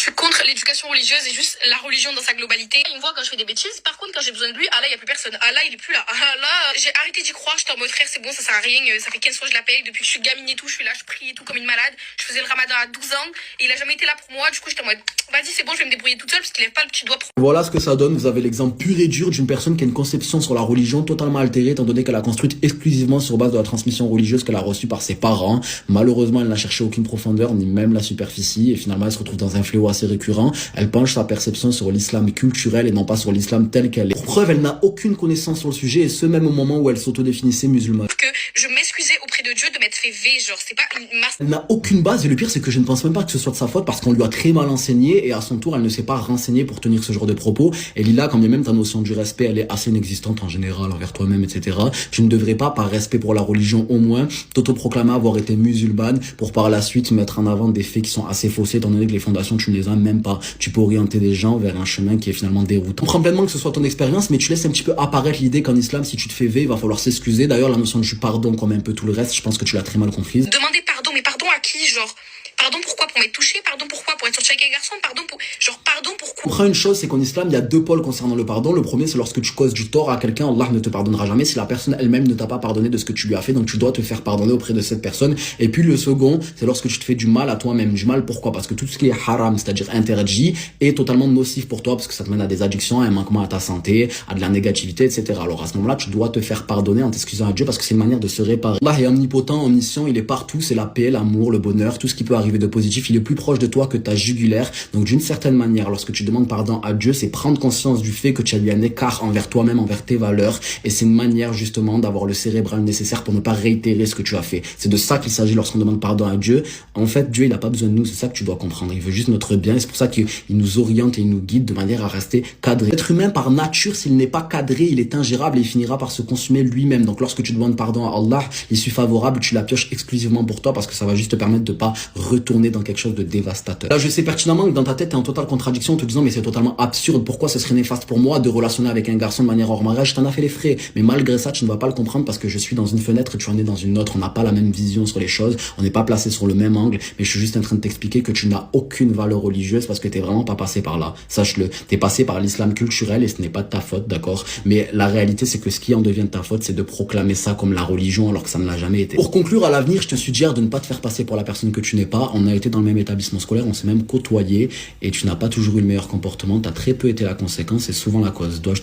je suis contre l'éducation religieuse et juste la religion dans sa globalité. Il me voit quand je fais des bêtises. Par contre, quand j'ai besoin de lui, Allah, il n'y a plus personne. Allah, il est plus là. Allah, j'ai arrêté d'y croire. J'étais en mode frère, c'est bon, ça sert à rien. Ça fait 15 fois que je l'appelle. Depuis que je suis gamine et tout, je suis là, je prie et tout comme une malade. Je faisais le ramadan à 12 ans et il a jamais été là pour moi. Du coup, j'étais en mode, vas-y, c'est bon, je vais me débrouiller toute seule parce qu'il lève pas le petit doigt. Voilà ce que ça donne. Vous avez l'exemple pur et dur d'une personne qui a une conception sur la religion totalement altérée, étant donné qu'elle a construite exclusivement sur base de la transmission religieuse qu'elle a reçue par ses parents. Malheureusement, elle n'a cherché aucune profondeur, ni même la superficie, et finalement, elle se retrouve dans un fléau assez récurrent. Elle penche sa perception sur l'islam culturel et non pas sur l'islam tel qu'elle est. Pour preuve, elle n'a aucune connaissance sur le sujet, et ce même au moment où elle s'autodéfinissait musulmane. Que je m'excusais auprès de Dieu de m'être fait V, genre c'est pas une masse. Elle n'a aucune base, et le pire c'est que je ne pense même pas que ce soit de sa faute parce qu'on lui a très mal enseigné, et à son tour elle ne s'est pas renseignée pour tenir ce genre de propos. Et Lila, quand bien même ta notion du respect elle est assez inexistante en général envers toi-même, etc., tu ne devrais pas, par respect pour la religion au moins, t'autoproclamer avoir été musulmane pour par la suite mettre en avant des faits qui sont assez faussés, étant donné que les fondations tu ne les as même pas. Tu peux orienter des gens vers un chemin qui est finalement déroutant. Je comprends pleinement que ce soit ton expérience, mais tu laisses un petit peu apparaître l'idée qu'en islam, si tu te fais V, il va falloir s'excuser. D'ailleurs, la notion du pardon, comme un peu tout le reste, je pense que tu l'as très mal comprise. Demander pardon, mais pardon à qui, genre? Pardon pourquoi? Pour m'être touché? Pardon pourquoi? Pour être sorti avec un garçon? Pardon pour... Genre, pardon pourquoi? Comprends une chose, c'est qu'en islam, il y a deux pôles concernant le pardon. Le premier, c'est lorsque tu causes du tort à quelqu'un, Allah ne te pardonnera jamais si la personne elle-même ne t'a pas pardonné de ce que tu lui as fait, donc tu dois te faire pardonner auprès de cette personne. Et puis le second, c'est lorsque tu te fais du mal à toi-même. Du mal, pourquoi? Parce que tout ce qui est haram, c'est-à-dire interdit, est totalement nocif pour toi, parce que ça te mène à des addictions, à un manquement à ta santé, à de la négativité, etc. Alors à ce moment-là, tu dois te faire pardonner en t'excusant à Dieu, parce que c'est une manière de se réparer. Allah est omnipotent, omniscient, il est partout, c'est la paix, l'amour, le bonheur, tout ce qui peut arriver de positif, il est plus proche de toi que ta jugulaire. Donc d'une certaine manière, lorsque tu demandes pardon à Dieu, c'est prendre conscience du fait que tu as eu un écart envers toi-même, envers tes valeurs, et c'est une manière justement d'avoir le cérébral nécessaire pour ne pas réitérer ce que tu as fait. C'est de ça qu'il s'agit lorsqu'on demande pardon à Dieu. En fait, Dieu, il a pas besoin de nous, c'est ça que tu dois comprendre. Il veut juste notre bien, et c'est pour ça qu'il nous oriente et il nous guide de manière à rester cadré. L'être humain, par nature, s'il n'est pas cadré, il est ingérable et il finira par se consumer lui-même. Donc lorsque tu demandes pardon à Allah, l'issue favorable, tu la pioches exclusivement pour toi, parce que ça va juste te permettre de pas retourner dans quelque chose de dévastateur. Là, je sais pertinemment que dans ta tête, t'es en totale contradiction en te disant mais c'est totalement absurde, pourquoi ce serait néfaste pour moi de relationner avec un garçon de manière hors mariage, t'en as fait les frais. Mais malgré ça, tu ne vas pas le comprendre parce que je suis dans une fenêtre et tu en es dans une autre. On n'a pas la même vision sur les choses, on n'est pas placé sur le même angle, mais je suis juste en train de t'expliquer que tu n'as aucune valeur religieuse parce que t'es vraiment pas passé par là. Sache-le, t'es passé par l'islam culturel et ce n'est pas de ta faute, d'accord? Mais la réalité, c'est que ce qui en devient de ta faute, c'est de proclamer ça comme la religion alors que ça ne l'a jamais été. Pour conclure, à l'avenir, je te suggère de ne pas te faire passer pour la personne que tu n'es pas. On a été dans le même établissement scolaire, on s'est même côtoyé et tu n'as pas toujours eu le meilleur comportement, tu as très peu été la conséquence et souvent la cause. Dois-je